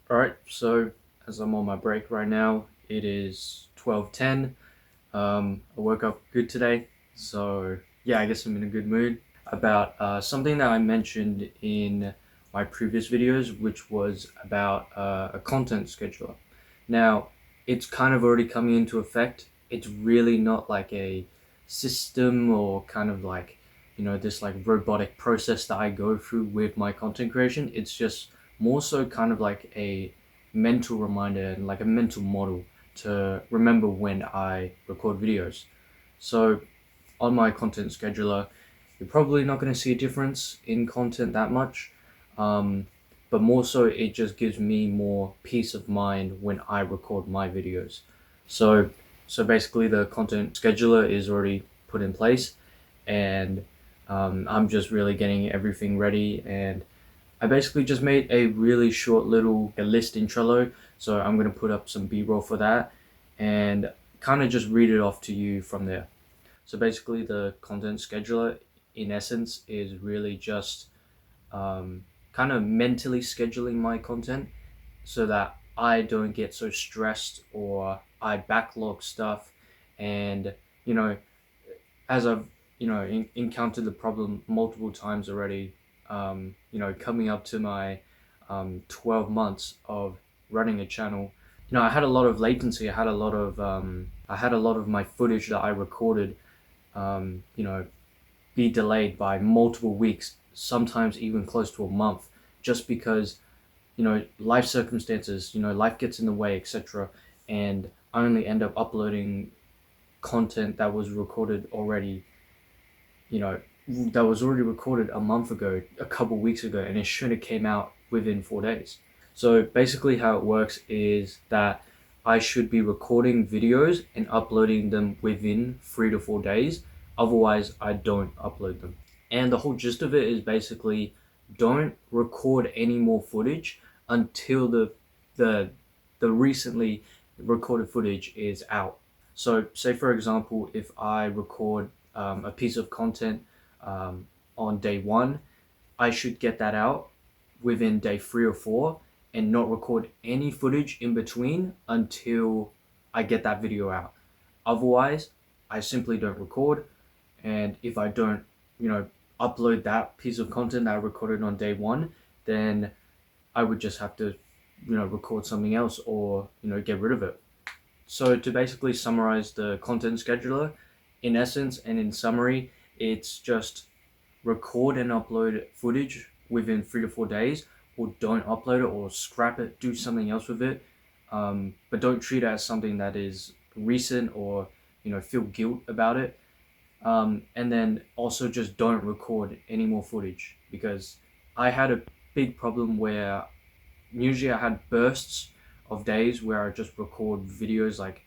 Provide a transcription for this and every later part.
Alright, so as I'm on my break right now, it is 12:10. I woke up good today, so yeah, I guess I'm in a good mood. About something that I mentioned in my previous videos, which was about a content scheduler. Now, it's kind of already coming into effect. It's really not like a system or kind of like, this like robotic process that I go through with my content creation. It's just more so kind of like a mental reminder and like a mental model to remember when I record videos. So on my content scheduler, you're probably not going to see a difference in content that much. Um, but more so, it just gives me more peace of mind when I record my videos. So, so basically, the content scheduler is already put in place, and I'm just really getting everything ready. And I basically just made a really short little a list in Trello. So I'm gonna put up some B-roll for that, and kind of just read it off to you from there. So basically, the content scheduler, in essence, is really just kind of mentally scheduling my content so that I don't get so stressed or I backlog stuff. And, you know, as I've, encountered the problem multiple times already, coming up to my 12 months of running a channel, I had a lot of latency. I had a lot of my footage that I recorded, um, you know, be delayed by multiple weeks, sometimes even close to a month, just because life circumstances, life gets in the way, etc. And I only end up uploading content that was recorded already, you know, that was already recorded a month ago, a couple weeks ago, and it should have came out within 4 days. So basically, how it works is that I should be recording videos and uploading them within 3 to 4 days. Otherwise, I don't upload them. And the whole gist of it is basically don't record any more footage until the the recently recorded footage is out. So, say for example, if I record a piece of content on day one, I should get that out within day 3 or 4 and not record any footage in between until I get that video out. Otherwise, I simply don't record. And if I don't, you know, upload that piece of content that I recorded on day one, then I would just have to, record something else or, get rid of it. So to basically summarize the content scheduler, in essence and in summary, it's just record and upload footage within 3 to 4 days, or don't upload it or scrap it, do something else with it. But don't treat it as something that is recent or feel guilt about it. And then also just don't record any more footage because I had a big problem where usually I had bursts of days where I just record videos like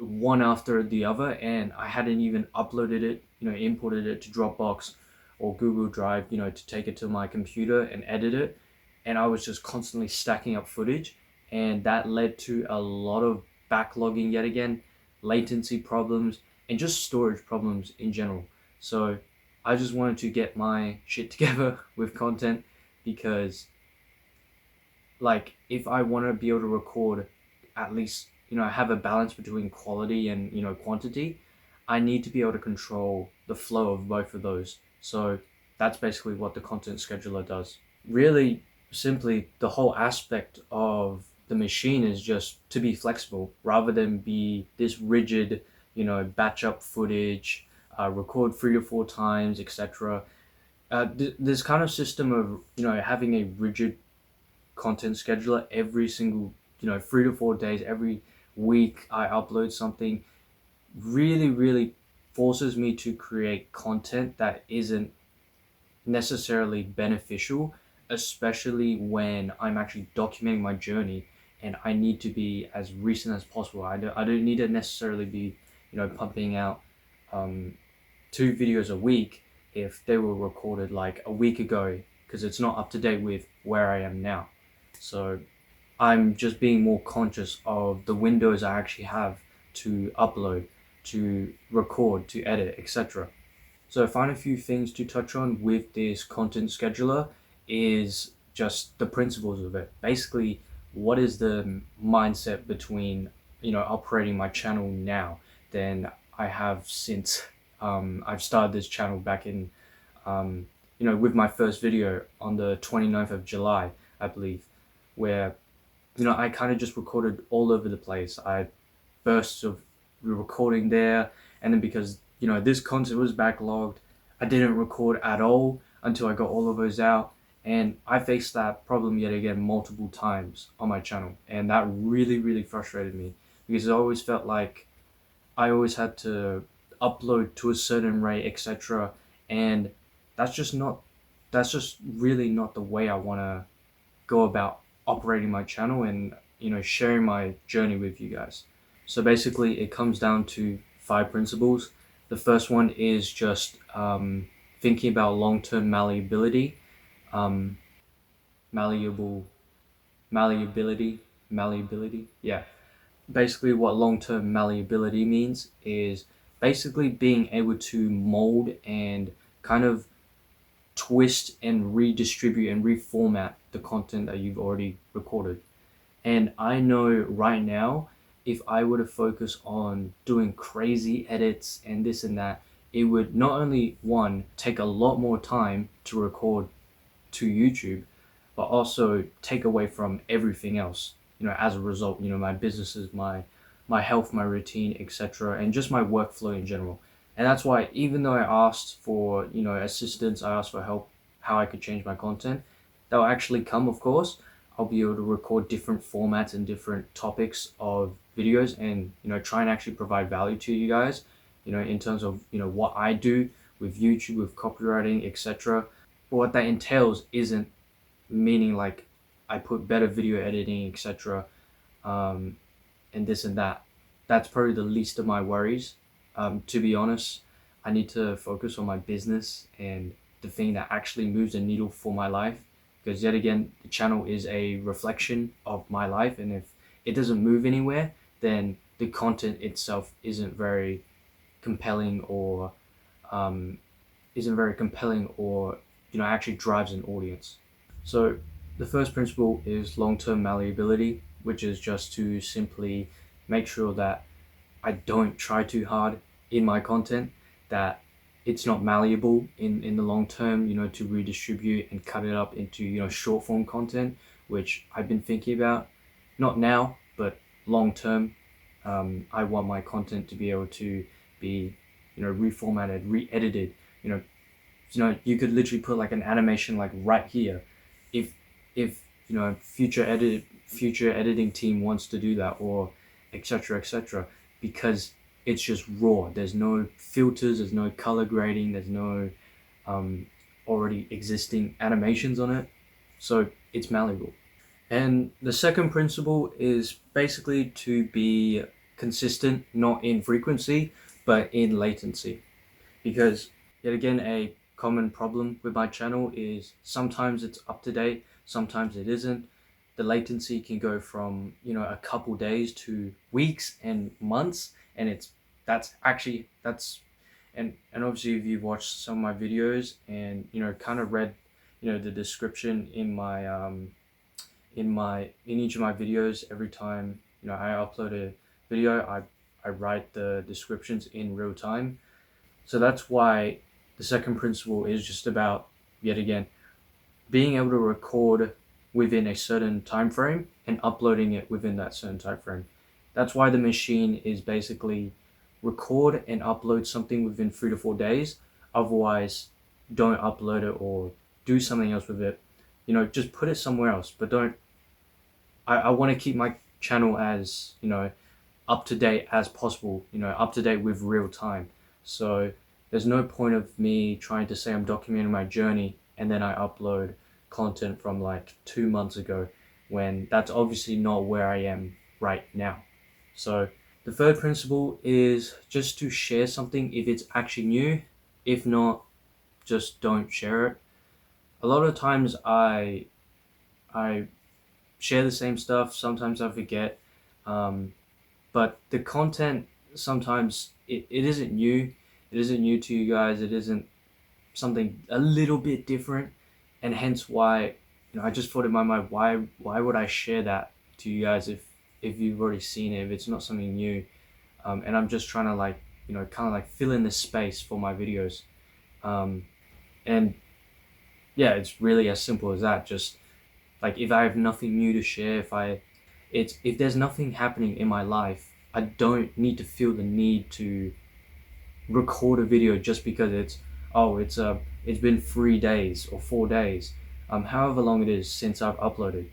one after the other, and I hadn't even uploaded it, imported it to Dropbox or Google Drive, to take it to my computer and edit it. And I was just constantly stacking up footage, and that led to a lot of backlogging yet again, latency problems, and just storage problems in general. So I just wanted to get my shit together with content because, like, if I want to be able to record at least, have a balance between quality and, quantity, I need to be able to control the flow of both of those. So that's basically what the content scheduler does. Really simply, the whole aspect of the machine is just to be flexible rather than be this rigid, batch up footage, record 3 to 4 times, etc. This kind of system of, having a rigid content scheduler every single 3 to 4 days every week I upload something really forces me to create content that isn't necessarily beneficial, especially when I'm actually documenting my journey and I need to be as recent as possible. I don't need to necessarily be pumping out um, 2 videos a week if they were recorded like a week ago because it's not up to date with where I am now. So I'm just being more conscious of the windows I actually have to upload, to record, to edit, etc. So I find a few things to touch on with this content scheduler is just the principles of it. Basically, what is the mindset between operating my channel now than I have since I've started this channel back in with my first video on the 29th of July, I believe, where I kind of just recorded all over the place. I bursts of recording there, and then because this content was backlogged, I didn't record at all until I got all of those out, and I faced that problem yet again multiple times on my channel, and that really frustrated me because I always felt like I always had to upload to a certain rate, etc. And that's just not that's just really not the way I want to go about operating my channel and sharing my journey with you guys. So basically, it comes down to 5 principles. The first one is just thinking about long-term malleability, um, malleable, malleability. Yeah. Basically, what long-term malleability means is basically being able to mold and kind of twist and redistribute and reformat the content that you've already recorded. And I know right now, if I were to focus on doing crazy edits and this and that, it would not only, one, take a lot more time to record to YouTube, but also take away from everything else. As a result, my businesses, my health, my routine, etc., and just my workflow in general. And that's why, even though I asked for assistance, I asked for help, how I could change my content, they'll actually come, of course. I'll be able to record different formats and different topics of videos, and try and actually provide value to you guys. In terms of what I do with YouTube, with copywriting, etc. But what that entails isn't meaning like I put better video editing, etc. And this and that. That's probably the least of my worries. To be honest, I need to focus on my business and the thing that actually moves the needle for my life. Because yet again, the channel is a reflection of my life, and if it doesn't move anywhere, then the content itself compelling or um, isn't very compelling or actually drives an audience. So the first principle is long-term malleability, which is just to simply make sure that I don't try too hard in my content, that it's not malleable in the long term, to redistribute and cut it up into, short form content, which I've been thinking about, not now, but long term. I want my content to be able to be, reformatted, re-edited, you could literally put like an animation like right here. If future editing team wants to do that, or etc., because it's just raw. There's no filters, there's no color grading, there's no already existing animations on it, so it's malleable. And the second principle is basically to be consistent, not in frequency but in latency, because yet again, a common problem with my channel is sometimes it's up to date, sometimes it isn't. The latency can go from a couple days to weeks and months, and that's and obviously, if you've watched some of my videos and kind of read the description in my in each of my videos, every time I upload a video, I write the descriptions in real time. So that's why the second principle is just about, yet again, being able to record within a certain time frame and uploading it within that certain time frame. That's why the machine is basically record and upload something within 3 to 4 days. Otherwise, don't upload it or do something else with it. Just put it somewhere else. But don't. I want to keep my channel as up to date as possible. Up to date with real time. So there's no point of me trying to say I'm documenting my journey and then I upload content from like 2 months ago, when that's obviously not where I am right now. So the third principle is just to share something if it's actually new. If not, just don't share it. A lot of times I share the same stuff. Sometimes I forget. But the content, sometimes it isn't new. It isn't new to you guys. It isn't something a little bit different. And hence why, I just thought in my mind, why would I share that to you guys if you've already seen it, if it's not something new. And I'm just trying to like, kind of like fill in the space for my videos. Um, and yeah, it's really as simple as that. Just like if I have nothing new to share, if there's nothing happening in my life, I don't need to feel the need to record a video just because it's been 3 days or 4 days, however long it is since I've uploaded.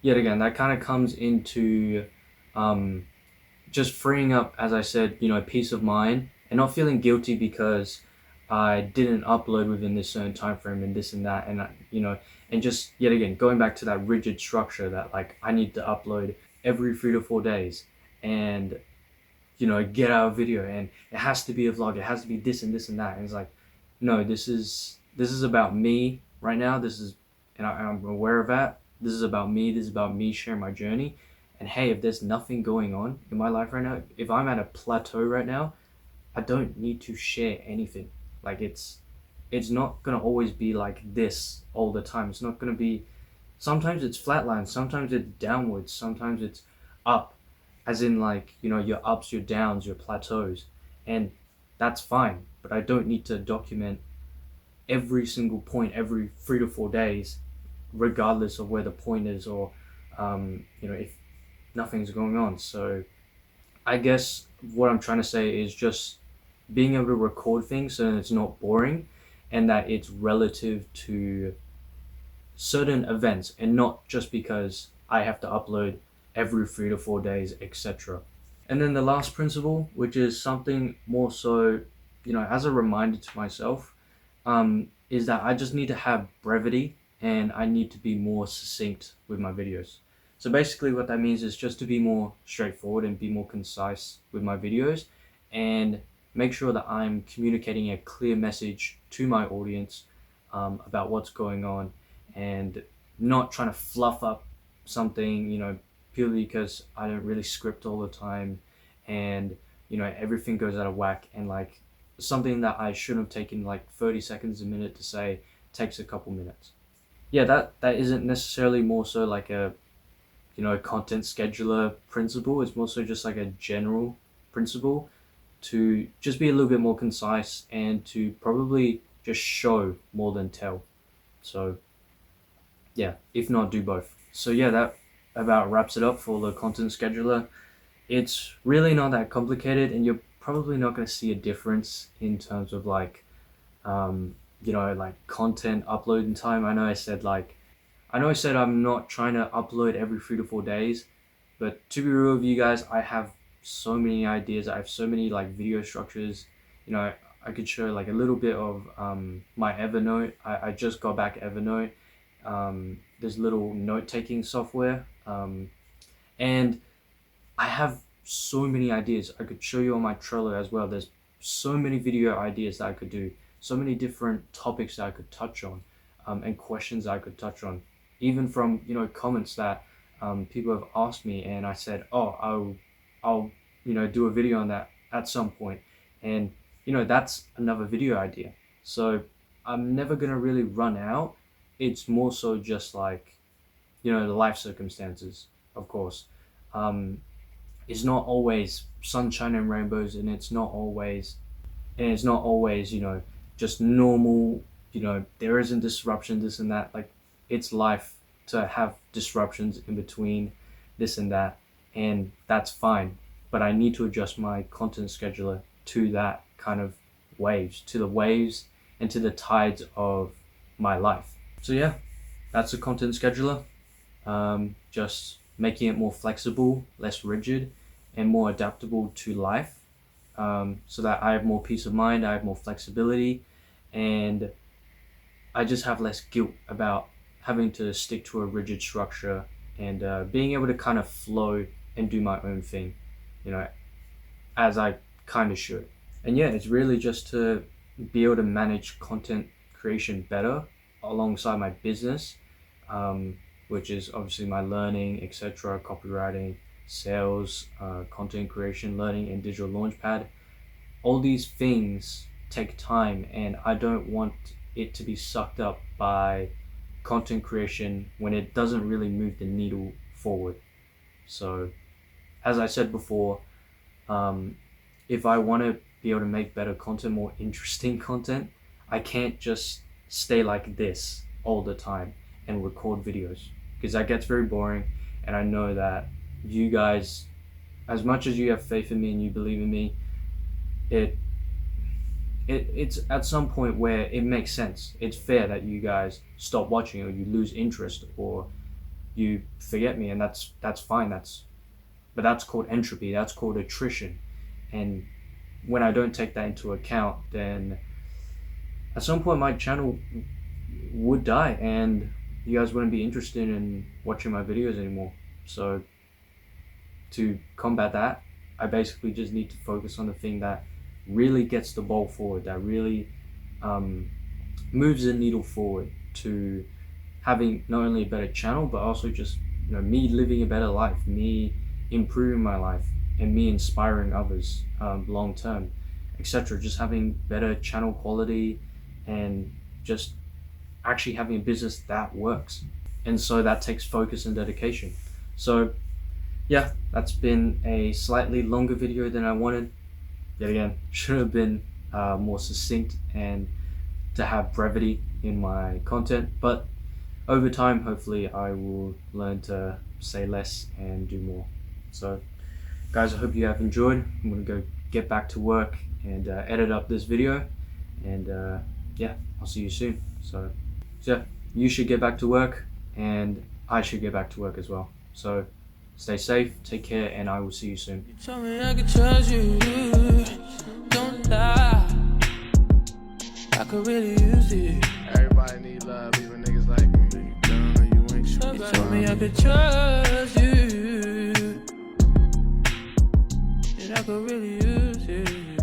Yet again, that kind of comes into um, just freeing up, as I said, peace of mind and not feeling guilty because I didn't upload within this certain time frame and this and that, and and just yet again going back to that rigid structure that like I need to upload every 3 to 4 days, and get out a video, and it has to be a vlog, it has to be this and this and that, and it's like, no, this is about me right now. I'm aware of that. This is about me. This is about me sharing my journey. And hey, if there's nothing going on in my life right now, if I'm at a plateau right now, I don't need to share anything. Like it's not gonna always be like this all the time. It's not gonna be. Sometimes it's flatline. Sometimes it's downwards. Sometimes it's up, as in like your ups, your downs, your plateaus, and that's fine. But I don't need to document every single point every 3 to 4 days, regardless of where the point is, or if nothing's going on. So I guess what I'm trying to say is just being able to record things so that it's not boring, and that it's relative to certain events and not just because I have to upload every 3 to 4 days, etc. And then the last principle, which is something more so, as a reminder to myself, is that I just need to have brevity and I need to be more succinct with my videos. So basically what that means is just to be more straightforward and be more concise with my videos, and make sure that I'm communicating a clear message to my audience about what's going on, and not trying to fluff up something, purely because I don't really script all the time, and everything goes out of whack, and like something that I should have taken like 30 seconds a minute to say takes a couple minutes. Yeah, that isn't necessarily more so like a content scheduler principle. It's more so just like a general principle to just be a little bit more concise and to probably just show more than tell. So yeah, if not, do both. So yeah, that about wraps it up for the content scheduler. It's really not that complicated, and you're probably not going to see a difference in terms of like like content uploading time. I know I said I'm not trying to upload every 3 to 4 days, but to be real with you guys, I have so many ideas. I have so many like video structures. I could show like a little bit of my Evernote. I just got back Evernote. There's little note-taking software, and I have so many ideas. I could show you on my Trello as well. There's so many video ideas that I could do, so many different topics that I could touch on, and questions that I could touch on, even from comments that people have asked me, and I said, oh, I'll do a video on that at some point, and that's another video idea. So I'm never gonna really run out. It's more so just like the life circumstances, of course. It's not always sunshine and rainbows, and it's not always just normal. There isn't disruption, this and that. Like, it's life to have disruptions in between this and that, and that's fine. But I need to adjust my content scheduler to that kind of to the waves and to the tides of my life. So yeah, that's a content scheduler. Just making it more flexible, less rigid, and more adaptable to life, so that I have more peace of mind, I have more flexibility, and I just have less guilt about having to stick to a rigid structure, and being able to kind of flow and do my own thing, as I kind of should. And yeah, it's really just to be able to manage content creation better alongside my business, which is obviously my learning, etc., copywriting, sales, content creation, learning, and digital launchpad. All these things take time, and I don't want it to be sucked up by content creation when it doesn't really move the needle forward. So as I said before, if I want to be able to make better content, more interesting content, I can't just stay like this all the time and record videos, because that gets very boring. And I know that you guys, as much as you have faith in me and you believe in me, it's at some point where it makes sense. It's fair that you guys stop watching, or you lose interest, or you forget me, and that's fine. But that's called entropy. That's called attrition. And when I don't take that into account, then at some point my channel would die, and you guys wouldn't be interested in watching my videos anymore. So to combat that, I basically just need to focus on the thing that really gets the ball forward, that really moves the needle forward to having not only a better channel, but also just, you know, me living a better life, me improving my life, and me inspiring others long term, etc. Just having better channel quality and just actually having a business that works. And so that takes focus and dedication. So yeah, that's been a slightly longer video than I wanted. Yet again, should have been more succinct and to have brevity in my content, but over time, hopefully I will learn to say less and do more. So guys, I hope you have enjoyed. I'm gonna go get back to work and edit up this video, and yeah, I'll see you soon. So yeah, you should get back to work, and I should get back to work as well. So stay safe, take care, and I will see you soon. You told me I could trust you, don't lie, I could really use it. Everybody need love, even niggas like me. You dumb or you ain't shit. You told me I could trust you, and I could really use it.